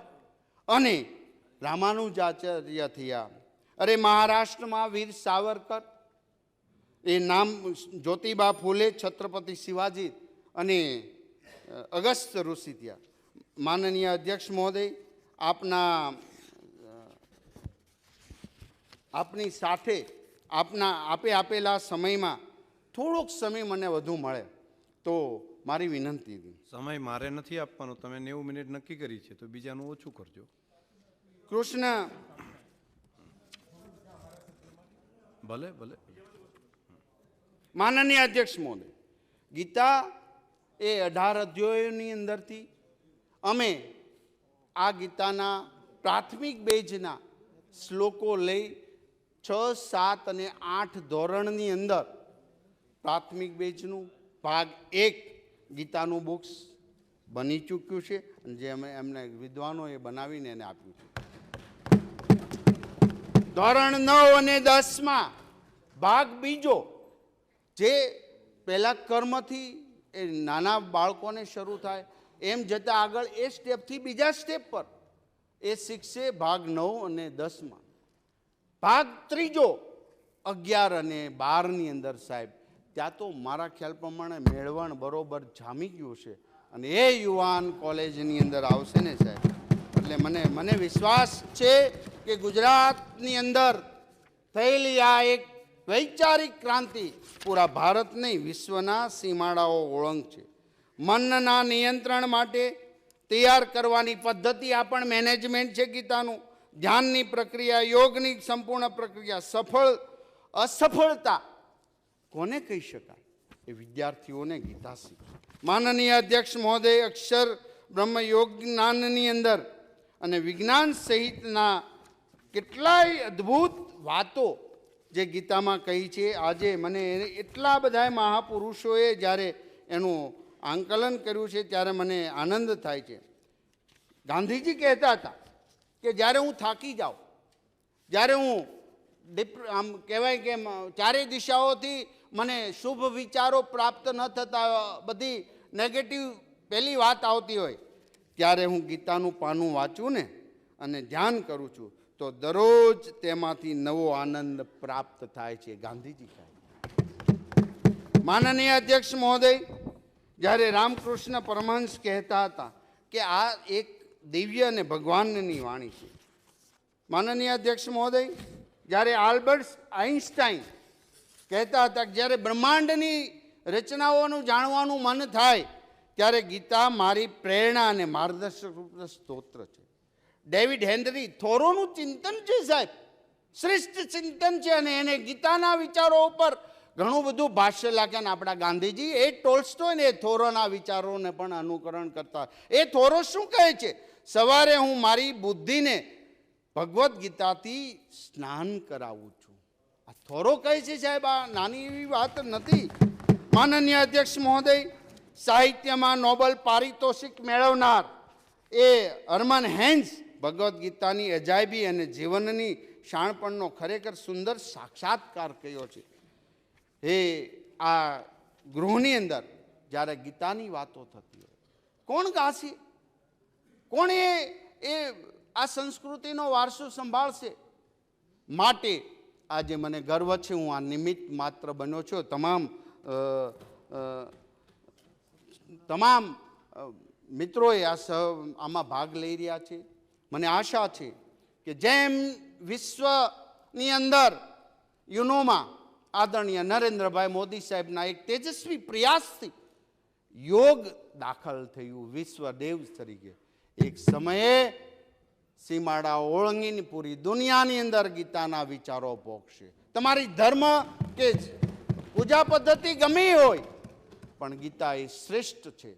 Speaker 1: અને રામાનુજાચાર્ય થયા. અરે મહારાષ્ટ્રમાં વીર સાવરકર, એ નામ જ્યોતિબા ફૂલે, છત્રપતિ શિવાજી અને અગસ્ત્ય ઋષિ થયા. માનનીય અધ્યક્ષ મહોદય, આપની સાથે આપે આપેલા સમયમાં થોડોક સમય મને વધુ મળે તો મારી વિનંતી હતી.
Speaker 2: સમય મારે નથી આપવાનો, તમે 90 મિનિટ નક્કી કરી છે તો બીજાનું ઓછું કરજો.
Speaker 1: કૃષ્ણ,
Speaker 2: ભલે ભલે.
Speaker 1: માનનીય અધ્યક્ષ મહોદય, ગીતા એ 18 અધ્યાયોની અંદરથી અમે આ ગીતાના પ્રાથમિક બેઝના શ્લોકો લઈ 6, 7 અને 8 ધોરણની અંદર પ્રાથમિક બેઝનું ભાગ 1 ગીતાનું બુક્સ બની ચૂક્યું છે અને જે અમે એમને વિદ્વાનોએ બનાવીને એને આપ્યું છે. ધોરણ 9 અને 10માં ભાગ બીજો, જે પહેલા કર્મથી એ નાના બાળકોને શરૂ થાય એમ જતાં આગળ એ સ્ટેપથી બીજા સ્ટેપ પર એ શીખશે ભાગ 9 અને 10માં. ભાગ ત્રીજો 11 અને 12ની અંદર સાહેબ, ત્યાં તો મારા ખ્યાલ પ્રમાણે મેળવણ બરોબર જામી ગયું છે અને એ યુવાન કોલેજની અંદર આવશે ને સાહેબ. એટલે મને વિશ્વાસ છે કે ગુજરાતની અંદર થયેલી આ એક વૈચારિક ક્રાંતિ પૂરા ભારત નહીં, વિશ્વના સીમાડાઓ ઓળંગશે. મનના નિયંત્રણ માટે તૈયાર કરવાની પદ્ધતિ આ પણ મેનેજમેન્ટ છે ગીતાનું. ધ્યાનની પ્રક્રિયા, યોગની સંપૂર્ણ પ્રક્રિયા, અસફળતા કોને કહી શકાય? એ વિદ્યાર્થીઓને ગીતા શીખે. માનનીય અધ્યક્ષ મહોદય, અક્ષર બ્રહ્મ યોગ જ્ઞાનની અંદર અને વિજ્ઞાન સહિતના કેટલાય અદ્ભુત વાતો જે ગીતામાં કહી છે. આજે મને એટલા બધા મહાપુરુષોએ જ્યારે એનું આંકલન કર્યું છે ત્યારે મને આનંદ થાય છે. ગાંધીજી કહેતા હતા કે જ્યારે હું થાકી જાઉં, જ્યારે હું આમ કહેવાય કે ચારે દિશાઓથી મને શુભ વિચારો પ્રાપ્ત ન થતા, બધી નેગેટિવ પહેલી વાત આવતી હોય, ત્યારે હું ગીતાનું પાનું વાંચું ને અને ધ્યાન કરું છું તો દરરોજ તેમાંથી નવો આનંદ પ્રાપ્ત થાય છે. ગાંધીજી કહે. માનનીય અધ્યક્ષ મહોદય, જ્યારે રામકૃષ્ણ પરમહંસ કહેતા હતા કે આ એક દિવ્ય અને ભગવાનની વાણી છે. માનનીય અધ્યક્ષ મહોદય, જ્યારે આલ્બર્ટ આઇન્સ્ટાઈન કહેતા હતા કે જ્યારે બ્રહ્માંડની રચનાઓનું જાણવાનું મન થાય ત્યારે ગીતા મારી પ્રેરણા અને માર્ગદર્શક સ્તોત્ર છે. ડેવિડ હેનરી થોરોનું ચિંતન છે સાહેબ, શ્રેષ્ઠ ચિંતન છે અને એને ગીતાના વિચારો ઉપર ઘણું બધું ભાષ્ય લખ્યા. આપણા ગાંધીજી એ ટોલ્સ્ટોય ને એ થોરોના વિચારોને પણ અનુકરણ કરતા. એ થોરો શું કહે છે? સવારે હું મારી બુદ્ધિને ભગવદ્ ગીતાથી સ્નાન કરાવું છું. આ થોરો કહે છે સાહેબ, આ નાની એવી વાત નથી. માનનીય અધ્યક્ષ મહોદય, સાહિત્યમાં નોબેલ પારિતોષિક મેળવનાર એ હરમન હેન્સ ભગવદ્ ગીતાની અજાયબી અને જીવનની શાણપણનો ખરેખર સુંદર સાક્ષાત્કાર કર્યો છે. એ આ ગૃહની અંદર જ્યારે ગીતાની વાતો થતી હોય, કોણ ગાશે? કોણ એ આ સંસ્કૃતિનો વારસો સંભાળશે? માટે આજે મને ગર્વ છે, હું આ નિમિત્ત માત્ર બન્યો છું. તમામ મિત્રોએ આમાં ભાગ લઈ રહ્યા છે. મને આશા છે કે જેમ વિશ્વની અંદર યુનોમાં આદરણીય નરેન્દ્રભાઈ મોદી સાહેબના એક તેજસ્વી પ્રયાસથી યોગ દાખલ થયું વિશ્વ દેવ તરીકે, એક સમયે સીમાડા ઓળંગીની પૂરી દુનિયાની અંદર ગીતાના વિચારો પોખશે. તમારી ધર્મ કે પૂજા પદ્ધતિ ગમે હોય, પણ ગીતા એ શ્રેષ્ઠ છે.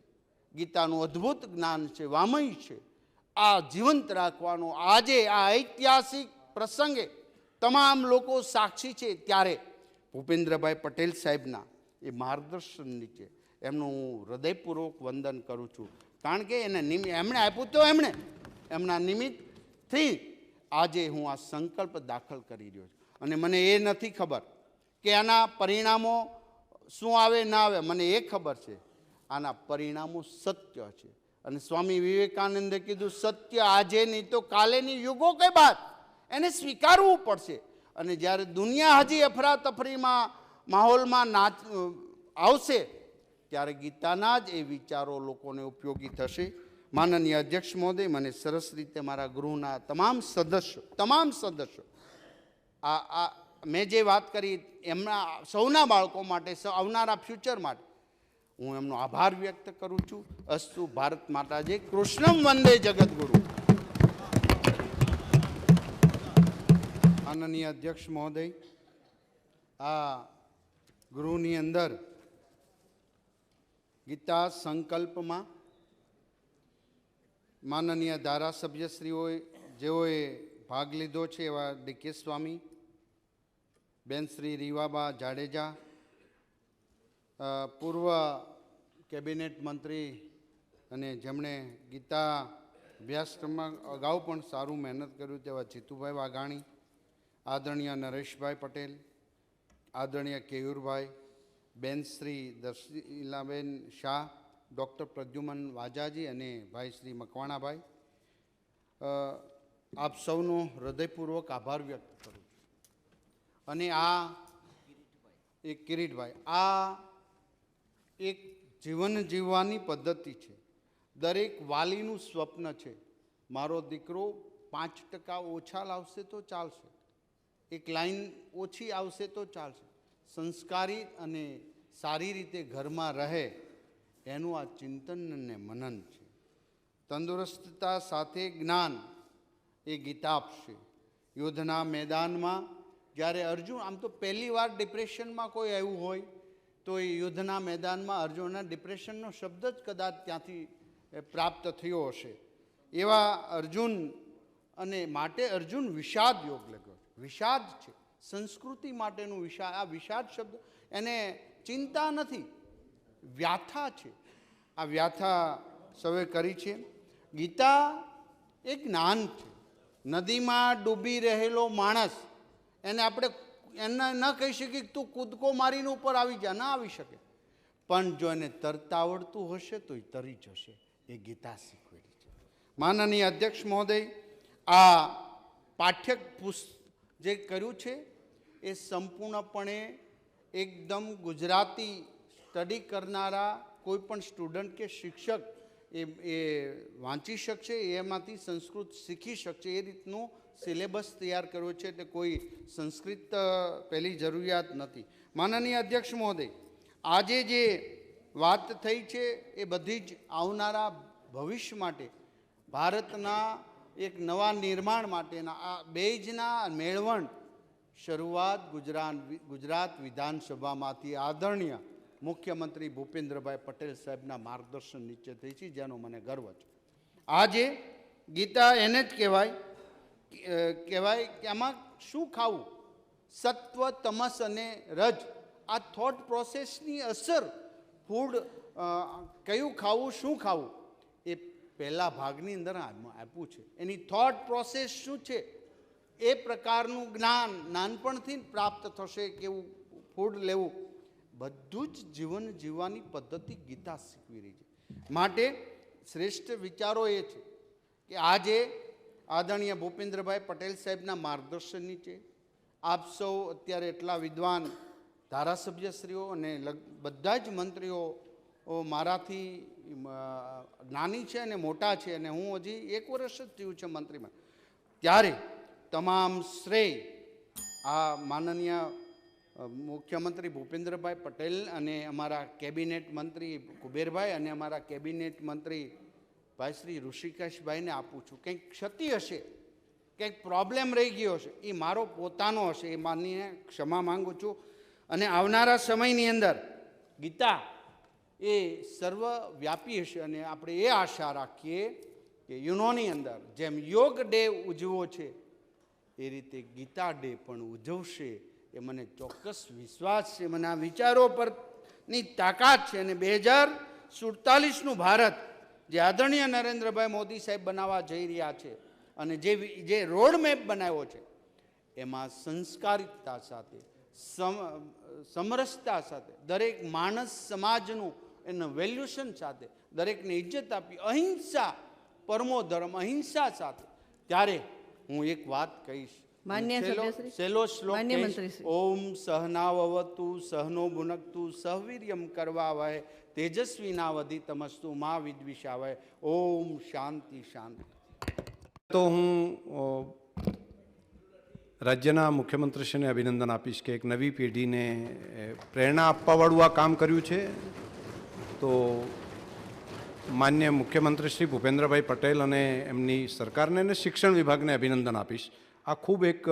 Speaker 1: ગીતાનું અદ્ભુત જ્ઞાન છે, વામય છે. આ જીવંત રાખવાનો આજે આ ઐતિહાસિક પ્રસંગે તમામ લોકો સાક્ષી છે. ત્યારે ભૂપેન્દ્રભાઈ પટેલ સાહેબના એ માર્ગદર્શન નીચે એમનું હું હૃદયપૂર્વક વંદન કરું છું. કારણ કે એમણે આપ્યું તો એમના નિમિત્તથી આજે હું આ સંકલ્પ દાખલ કરી રહ્યો છું. અને મને એ નથી ખબર કે આના પરિણામો શું આવે ના આવે. મને એ ખબર છે આના પરિણામો સત્ય છે. અને સ્વામી વિવેકાનંદે કીધું, સત્ય આજે નહીં તો કાલે નહીં, યુગો કે બાદ એને સ્વીકારવું પડશે. અને જ્યારે દુનિયા હજી અફરાતફરીમાં માહોલમાં આવશે ત્યારે ગીતાના જ એ વિચારો લોકોને ઉપયોગી થશે. માનનીય અધ્યક્ષ મહોદય, મને સરસ રીતે મારા ગૃહના તમામ સદસ્યો આ મેં જે વાત કરી એમના સૌના બાળકો માટે, આવનારા ફ્યુચર માટે હું એમનો આભાર વ્યક્ત કરું છું. અસ્તુ ભારત માતાજી, કૃષ્ણમ વંદે જગદગુરુ. માનનીય અધ્યક્ષ મહોદય, આ ગૃહની અંદર ગીતા સંકલ્પમાં માનનીય ધારાસભ્યશ્રીઓએ જેઓએ ભાગ લીધો છે એવા ડીકે સ્વામી, બેન શ્રી રીવાબા જાડેજા, પૂર્વ કેબિનેટ મંત્રી અને જેમણે ગીતા અભ્યાસક્રમમાં અગાઉ પણ સારું મહેનત કર્યું તેવા જીતુભાઈ વાઘાણી, આદરણીય નરેશભાઈ પટેલ, આદરણીય કેયુરભાઈ, બેન શ્રી દર્શિલાબેન શાહ, ડૉક્ટર પ્રદ્યુમન વાજાજી અને ભાઈ શ્રી મકવાણાભાઈ, આપ સૌનો હૃદયપૂર્વક આભાર વ્યક્ત કરું છું. અને આ એક કિરીટભાઈ, આ એક જીવન જીવવાની પદ્ધતિ છે. દરેક વાલીનું સ્વપ્ન છે, મારો દીકરો 5% ઓછા લાવશે તો ચાલશે, એક લાઈન ઓછી આવશે તો ચાલશે, સંસ્કારી અને સારી રીતે ઘરમાં રહે, એનું આ ચિંતન અને મનન છે. તંદુરસ્તતા સાથે જ્ઞાન એ ગીતા આપશે. યુદ્ધના મેદાનમાં જ્યારે અર્જુન, આમ તો પહેલી વાર ડિપ્રેશનમાં કોઈ આવ્યું હોય તો એ યુદ્ધના મેદાનમાં અર્જુનના ડિપ્રેશનનો શબ્દ જ કદાચ ત્યાંથી પ્રાપ્ત થયો હશે. એવા અર્જુન, અને માટે અર્જુન વિષાદ યોગ લખ્યો. વિષાદ છે સંસ્કૃતિ માટેનું વિષાદ. આ વિષાદ શબ્દ એને ચિંતા નથી, વ્યાથા છે. આ વ્યાથા સૌએ કરી છે. ગીતા એક જ્ઞાન છે. નદીમાં ડૂબી રહેલો માણસ, એને આપણે એને ન કહી શકીએ કે તું કૂદકો મારીને ઉપર આવી જા, ના આવી શકે. પણ જો એને તરતા આવડતું હશે તો એ તરી જશે. એ ગીતા શીખવેલી છે. માનનીય અધ્યક્ષ મહોદય, આ પાઠ્ય પુસ્તક જે કર્યું છે એ સંપૂર્ણપણે એકદમ ગુજરાતી સ્ટડી કરનારા કોઈ પણ સ્ટુડન્ટ કે શિક્ષક એ વાંચી શકશે, એમાંથી સંસ્કૃત શીખી શકશે એ રીતનું સિલેબસ તૈયાર કર્યો છે. એટલે કોઈ સંસ્કૃત પહેલી જરૂરિયાત નથી. માનનીય અધ્યક્ષ મહોદય, આજે જે વાત થઈ છે એ બધી જ આવનારા ભવિષ્ય માટે, ભારતના એક નવા નિર્માણ માટેના આ બેજના મેળવણ શરૂઆત ગુજરાત વિધાનસભામાંથી આદરણીય મુખ્યમંત્રી ભૂપેન્દ્રભાઈ પટેલ સાહેબના માર્ગદર્શન નીચે થઈ છે, જેનો મને ગર્વ છે. આજે ગીતા એને જ કહેવાય કે આમાં શું ખાવું, સત્વ, તમસ અને રજ, આ થોટ પ્રોસેસની અસર, ફૂડ કયું ખાવું, શું ખાવું, એ પહેલા ભાગની અંદર આપ્યું છે. એની થોટ પ્રોસેસ શું છે એ પ્રકારનું જ્ઞાન નાનપણથી પ્રાપ્ત થશે. કેવું ફૂડ લેવું, બધું જ જીવન જીવવાની પદ્ધતિ ગીતા શીખવી રહી છે. માટે શ્રેષ્ઠ વિચારો એ છે કે આજે આદરણીય ભૂપેન્દ્રભાઈ પટેલ સાહેબના માર્ગદર્શન નીચે આપ સૌ અત્યારે એટલા વિદ્વાન ધારાસભ્યશ્રીઓ અને બધા જ મંત્રીઓ મારાથી નાની છે અને મોટા છે, અને હું હજી 1 વર્ષ જ થયું છે મંત્રીમાં, ત્યારે તમામ શ્રેય આ માનનીય મુખ્યમંત્રી ભૂપેન્દ્રભાઈ પટેલ અને અમારા કેબિનેટ મંત્રી કુબેરભાઈ અને અમારા કેબિનેટ મંત્રી ભાઈ શ્રી ઋષિકેશભાઈને આપું છું. કંઈક ક્ષતિ હશે, કંઈક પ્રોબ્લેમ રહી ગયો હશે, એ મારો પોતાનો હશે, એ માનીને ક્ષમા માગું છું. અને આવનારા સમયની અંદર ગીતા એ સર્વવ્યાપી હશે. અને આપણે એ આશા રાખીએ કે યુનોની અંદર જેમ યોગ ડે ઉજવો છે એ રીતે ગીતા ડે પણ ઉજવશે, એ મને ચોક્કસ વિશ્વાસ છે. મને આ વિચારો પરની તાકાત છે. અને 2047નું ભારત જે આદરણીય નરેન્દ્રભાઈ મોદી સાહેબ બનાવવા જઈ રહ્યા છે, અને જે રોડ મેપ બનાવ્યો છે એમાં સંસ્કારિકતા સાથે સમરસતા સાથે દરેક માણસ સમાજનું એના વેલ્યુશન સાથે દરેકને ઇજ્જત આપી અહિંસા પરમો ધર્મ અહિંસા સાથે, ત્યારે હું એક વાત કહીશ.
Speaker 3: માન્ય સભ્યશ્રી,
Speaker 1: સેલો શ્લોક
Speaker 3: માન્ય
Speaker 1: કહીશ.
Speaker 3: મંત્રીશ્રી.
Speaker 1: ઓમ સહનાવવતુ સહનો ભુનક્તુ સહવીર્યમ કરવાવહે તેજસ્વીનાવધિતમસ્તુ મા વિદ્વિષાવહે. ઓમ શાંતિ શાંતિ.
Speaker 2: તો હું રાજ્યના મુખ્યમંત્રીશ્રીને અભિનંદન આપીશ કે એક નવી પેઢીને પ્રેરણા આપવાવાળું આ કામ કર્યું છે. તો માન્ય મુખ્યમંત્રી શ્રી ભૂપેન્દ્રભાઈ પટેલ અને એમની સરકારને અને શિક્ષણ વિભાગને અભિનંદન આપીશ. આ ખૂબ એક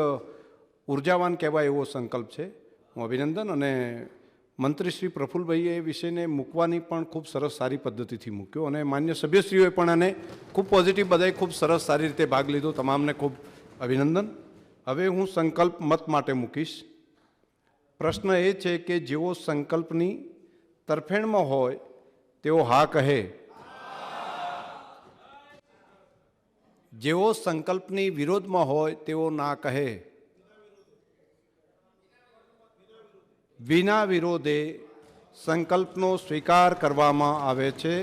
Speaker 2: ઉર્જાવાન કહેવાય એવો સંકલ્પ છે. હું અભિનંદન. અને મંત્રી શ્રી પ્રફુલ્લભાઈએ એ વિષયને મૂકવાની પણ ખૂબ સરસ સારી પદ્ધતિથી મૂક્યો અને માન્ય સભ્યશ્રીઓએ પણ આને ખૂબ પોઝિટિવ બધાએ ખૂબ સરસ સારી રીતે ભાગ લીધો. તમામને ખૂબ અભિનંદન. હવે હું સંકલ્પ મત માટે મૂકીશ. પ્રશ્ન એ છે કે જેઓ સંકલ્પની તરફેણમાં હોય તેઓ હા કહે, જેઓ સંકલ્પની વિરોધમાં હોય તેઓ ના કહે. વિના વિરોધે સંકલ્પનો સ્વીકાર કરવામાં આવે છે.